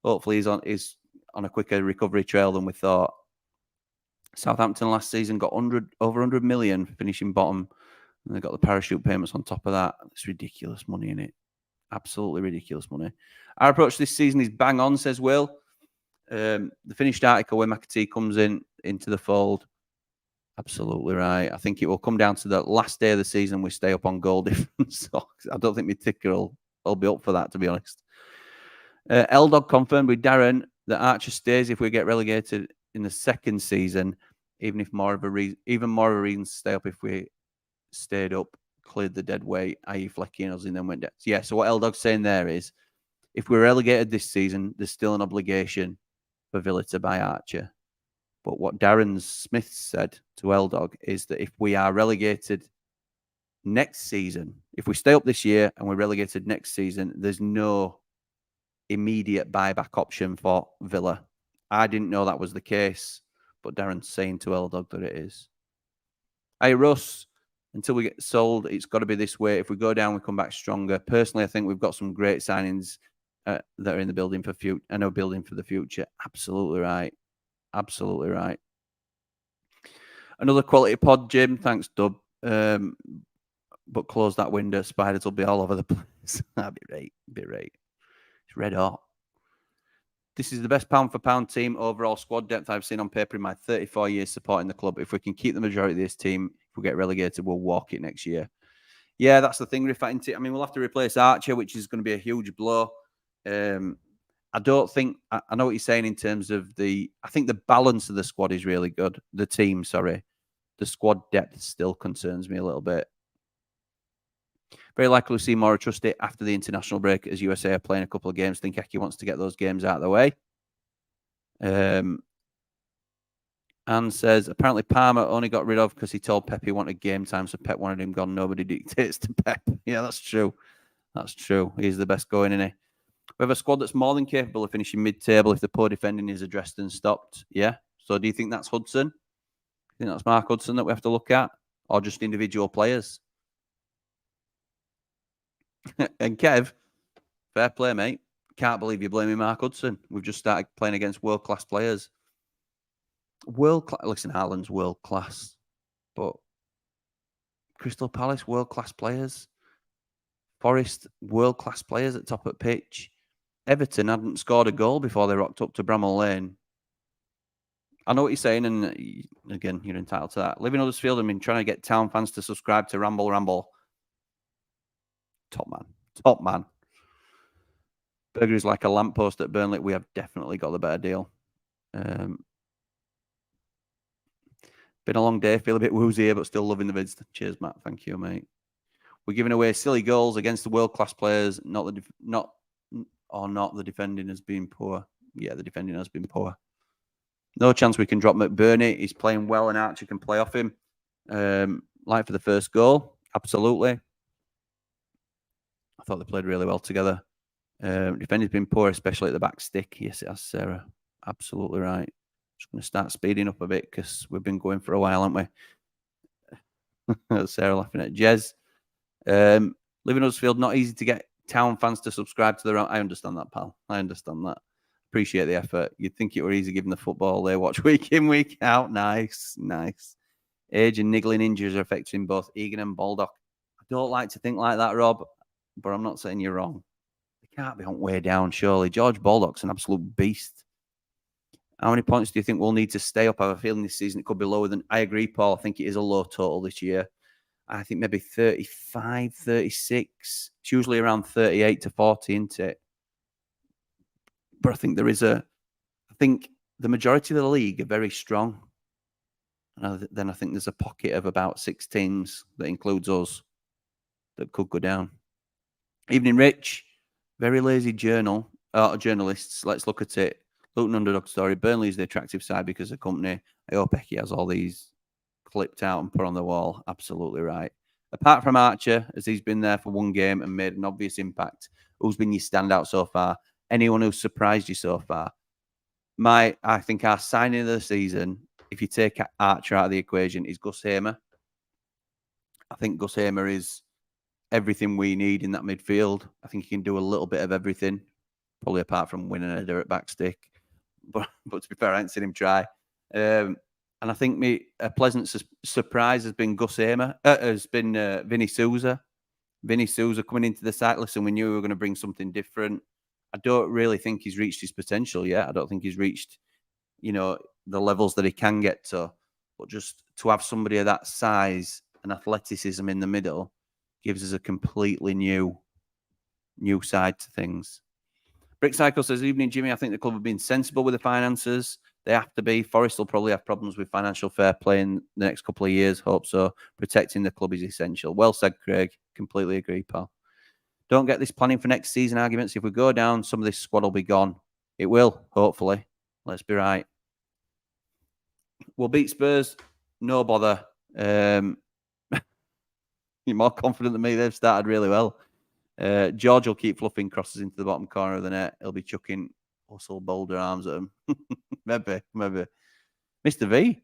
hopefully he's on a quicker recovery trail than we thought. Southampton last season got over 100 million for finishing bottom, and they got the parachute payments on top of that. It's ridiculous money, isn't it? Absolutely ridiculous money. Our approach this season is bang on, says Will. The finished article where McAtee comes into the fold. Absolutely right. I think it will come down to the last day of the season we stay up on goal difference. I don't think my ticker will be up for that, to be honest. L-Dog confirmed with Darren that Archer stays if we get relegated in the second season, even more of a reason to stay up if we stayed up, cleared the dead weight, i.e. Flecky and us, and then went down. Yeah, so what L-Dog's saying there is, if we're relegated this season, there's still an obligation for Villa to buy Archer. But what Darren Smith said to L-Dog is that if we are relegated next season, if we stay up this year and we're relegated next season, there's no immediate buyback option for Villa. I didn't know that was the case, but Darren's saying to L-Dog that it is. Hey, Russ, until we get sold, it's got to be this way. If we go down, we come back stronger. Personally, I think we've got some great signings that are in the building for the future. Absolutely right. Absolutely right. Another quality pod, Jim. Thanks, Dub. But close that window. Spiders will be all over the place. That'd be right. It's red hot. This is the best pound-for-pound team overall squad depth I've seen on paper in my 34 years supporting the club. If we can keep the majority of this team, if we get relegated, we'll walk it next year. Yeah, that's the thing, Rifat. I mean, we'll have to replace Archer, which is going to be a huge blow. I don't think... I know what you're saying in terms of I think the balance of the squad is really good. The team, sorry. The squad depth still concerns me a little bit. Very likely to see more trusted after the international break as USA are playing a couple of games. I think Eki wants to get those games out of the way. Anne says, apparently Palmer only got rid of because he told Pep he wanted game time, so Pep wanted him gone. Nobody dictates to Pep. Yeah, that's true. That's true. He's the best going, isn't he? We have a squad that's more than capable of finishing mid-table if the poor defending is addressed and stopped. Yeah. So do you think that's Hudson? Do you think that's Mark Hudson that we have to look at? Or just individual players? And Kev, fair play, mate. Can't believe you're blaming Mark Hudson. We've just started playing against world-class players. World-class. Listen, Haaland's world-class. But Crystal Palace, world-class players. Forest, world-class players at top of pitch. Everton hadn't scored a goal before they rocked up to Bramall Lane. I know what you're saying, and again, you're entitled to that. Living Huddersfield, I've been trying to get town fans to subscribe to Ramble. Top man. Burger is like a lamppost at Burnley. We have definitely got the better deal. Been a long day. Feel a bit woozy here, but still loving the vids. Cheers, Matt. Thank you, mate. We're giving away silly goals against the world-class players. Not the defending has been poor. Yeah, the defending has been poor. No chance we can drop McBurney. He's playing well, and Archer can play off him. Like for the first goal, absolutely. I thought they played really well together. Defending's been poor, especially at the back stick. Yes, it has, Sarah. Absolutely right. Just going to start speeding up a bit because we've been going for a while, haven't we? Sarah laughing at Jez. Living Huddersfield, not easy to get town fans to subscribe to their own. I understand that, pal. I understand that. Appreciate the effort. You'd think it were easy given the football they watch week in, week out. Nice. Age and niggling injuries are affecting both Egan and Baldock. I don't like to think like that, Rob, but I'm not saying you're wrong. They can't be on way down, surely. George Baldock's an absolute beast. How many points do you think we'll need to stay up? I have a feeling this season it could be lower than... I agree, Paul. I think it is a low total this year. I think maybe 35, 36. It's usually around 38 to 40, isn't it? But I think I think the majority of the league are very strong. And then I think there's a pocket of about 6 teams that includes us that could go down. Evening, Rich. Very lazy journalists. Let's look at it. Luton underdog story. Burnley is the attractive side because of company. I hope Becky has all these clipped out and put on the wall. Absolutely right. Apart from Archer, as he's been there for one game and made an obvious impact, who's been your standout so far? Anyone who's surprised you so far? I think our signing of the season, if you take Archer out of the equation, is Gus Hamer. I think Gus Hamer is everything we need in that midfield. I think he can do a little bit of everything, probably apart from winning a header at backstick. But to be fair, I haven't seen him try. And I think a pleasant surprise has been Vinny Souza. Vinny Souza coming into the side. Listen, we knew we were going to bring something different. I don't really think he's reached his potential yet. I don't think he's reached, the levels that he can get to. But just to have somebody of that size and athleticism in the middle gives us a completely new side to things. Brick Cycle says, evening, Jimmy. I think the club have been sensible with the finances. They have to be. Forest will probably have problems with financial fair play in the next couple of years. Hope so. Protecting the club is essential. Well said, Craig. Completely agree, pal. Don't get this planning for next season arguments. If we go down, some of this squad will be gone. It will, hopefully. Let's be right. We'll beat Spurs. No bother. You're more confident than me. They've started really well. George will keep fluffing crosses into the bottom corner of the net. He'll be chucking hustle boulder arms at him. maybe. Mr. V,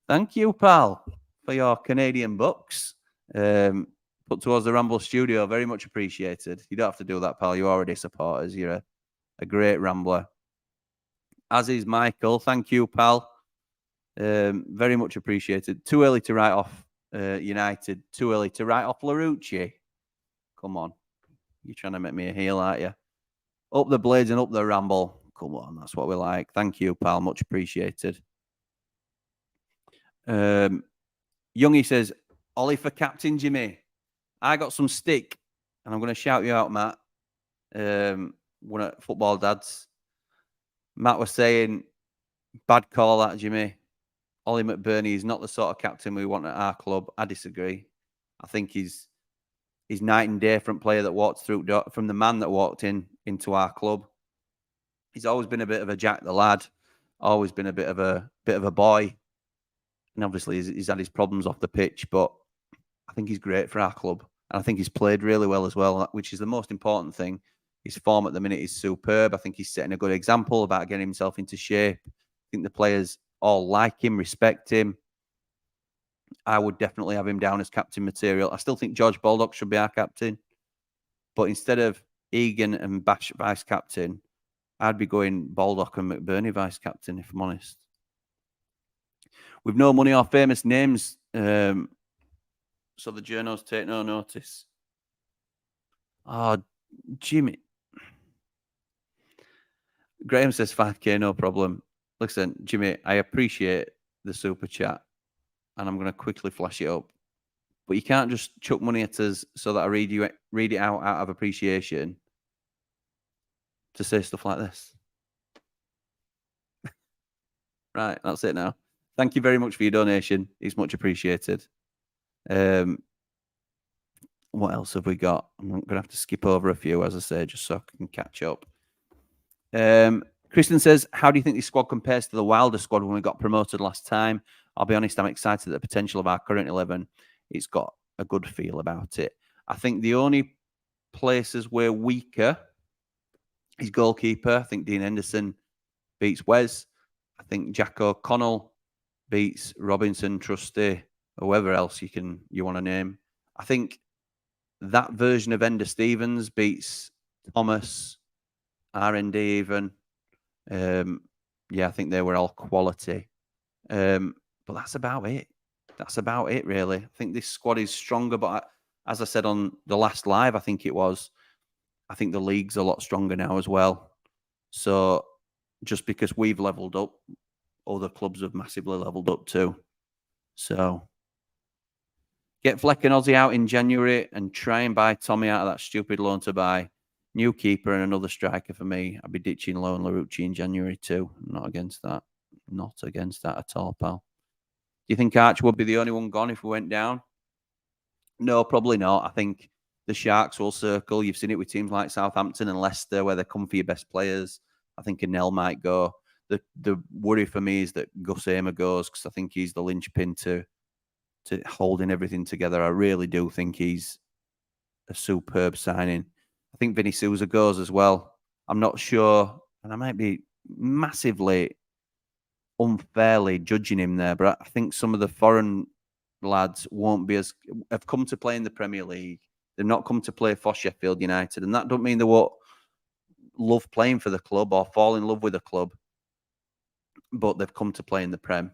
thank you, pal, for your Canadian bucks. Put towards the Ramble studio. Very much appreciated. You don't have to do that, pal. You already support us. You're a great Rambler. As is Michael. Thank you, pal. Very much appreciated. Too early to write off United. Too early to write off Larucci. Come on. You're trying to make me a heel, aren't you? Up the Blades and up the Ramble. Come on, that's what we like. Thank you, pal. Much appreciated. Youngie says, Ollie for Captain Jimmy. I got some stick, and I'm going to shout you out, Matt. One of Football Dads. Matt was saying, bad call that, Jimmy. Ollie McBurney is not the sort of captain we want at our club. I disagree. I think he's night and day different player that walked through from the man that walked into our club. He's always been a bit of a Jack the lad, always been a bit of a boy, and obviously he's had his problems off the pitch. But I think he's great for our club. And I think he's played really well as well, which is the most important thing. His form at the minute is superb. I think he's setting a good example about getting himself into shape. I think the players all like him, respect him. I would definitely have him down as captain material. I still think George Baldock should be our captain. But instead of Egan and Bash vice captain, I'd be going Baldock and McBurney vice captain, if I'm honest. With no money or famous names, so the journos take no notice. Oh, Jimmy. Graham says 5K, no problem. Listen, Jimmy, I appreciate the super chat, and I'm going to quickly flash it up. But you can't just chuck money at us so that I read it out of appreciation to say stuff like this. Right, that's it now. Thank you very much for your donation. It's much appreciated. What else have we got? I'm going to have to skip over a few, as I say, just so I can catch up. Kristen says, how do you think this squad compares to the Wilder squad when we got promoted last time? I'll be honest, I'm excited at the potential of our current 11. It's got a good feel about it. I think the only places we're weaker is goalkeeper. I think Dean Henderson beats Wes. I think Jack O'Connell beats Robinson, Trusty, whoever else you want to name. I think that version of Ender Stevens beats Thomas, RND even. I think they were all quality. But that's about it. That's about it, really. I think this squad is stronger, but as I said on the last live, I think the league's a lot stronger now as well. So just because we've leveled up, other clubs have massively leveled up too. So get Fleck and Aussie out in January and try and buy Tommy out of that stupid loan to buy. New keeper and another striker for me. I'd be ditching Lowe and Larucci in January too. Not against that. Not against that at all, pal. Do you think Arch would be the only one gone if we went down? No, probably not. I think the Sharks will circle. You've seen it with teams like Southampton and Leicester where they come for your best players. I think Nell might go. The worry for me is that Gus Amer goes because I think he's the linchpin to holding everything together. I really do think he's a superb signing. I think Vinny Souza goes as well. I'm not sure, and I might be massively unfairly judging him there, but I think some of the foreign lads have come to play in the Premier League. They've not come to play for Sheffield United, and that don't mean they won't love playing for the club or fall in love with the club, but they've come to play in the Prem.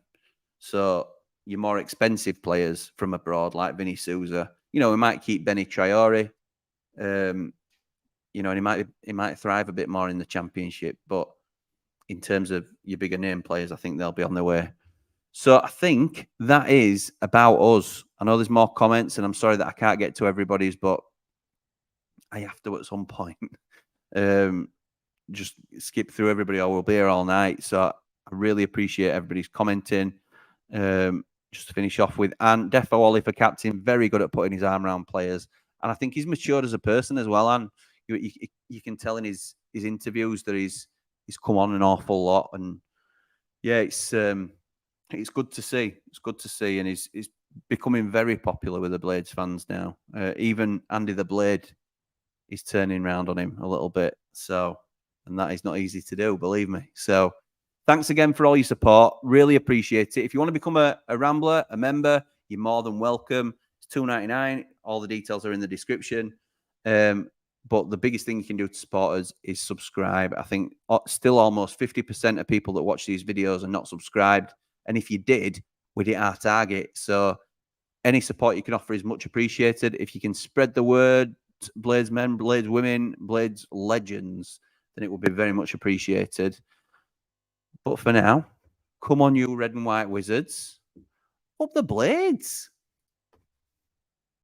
So your more expensive players from abroad, like Vinny Souza, we might keep Benny Traore. And he might thrive a bit more in the Championship, but in terms of your bigger name players, I think they'll be on their way. So I think that is about us. I know there's more comments, and I'm sorry that I can't get to everybody's, but I have to at some point. Just skip through everybody, or we'll be here all night. So I really appreciate everybody's commenting. Just to finish off with, and Defo Ollie for captain, very good at putting his arm around players. And I think he's matured as a person as well. And you can tell in his interviews that he's come on an awful lot. And yeah, it's good to see. It's good to see. And he's becoming very popular with the Blades fans now. Even Andy the Blade is turning around on him a little bit. So, and that is not easy to do, believe me. So thanks again for all your support. Really appreciate it. If you want to become a Rambler, a member, you're more than welcome. It's $2.99. All the details are in the description. But the biggest thing you can do to support us is subscribe. I think still almost 50% of people that watch these videos are not subscribed. And if you did, we'd hit our target. So any support you can offer is much appreciated. If you can spread the word, Blades men, Blades women, Blades legends, then it would be very much appreciated. But for now, come on, you red and white wizards. Up the Blades.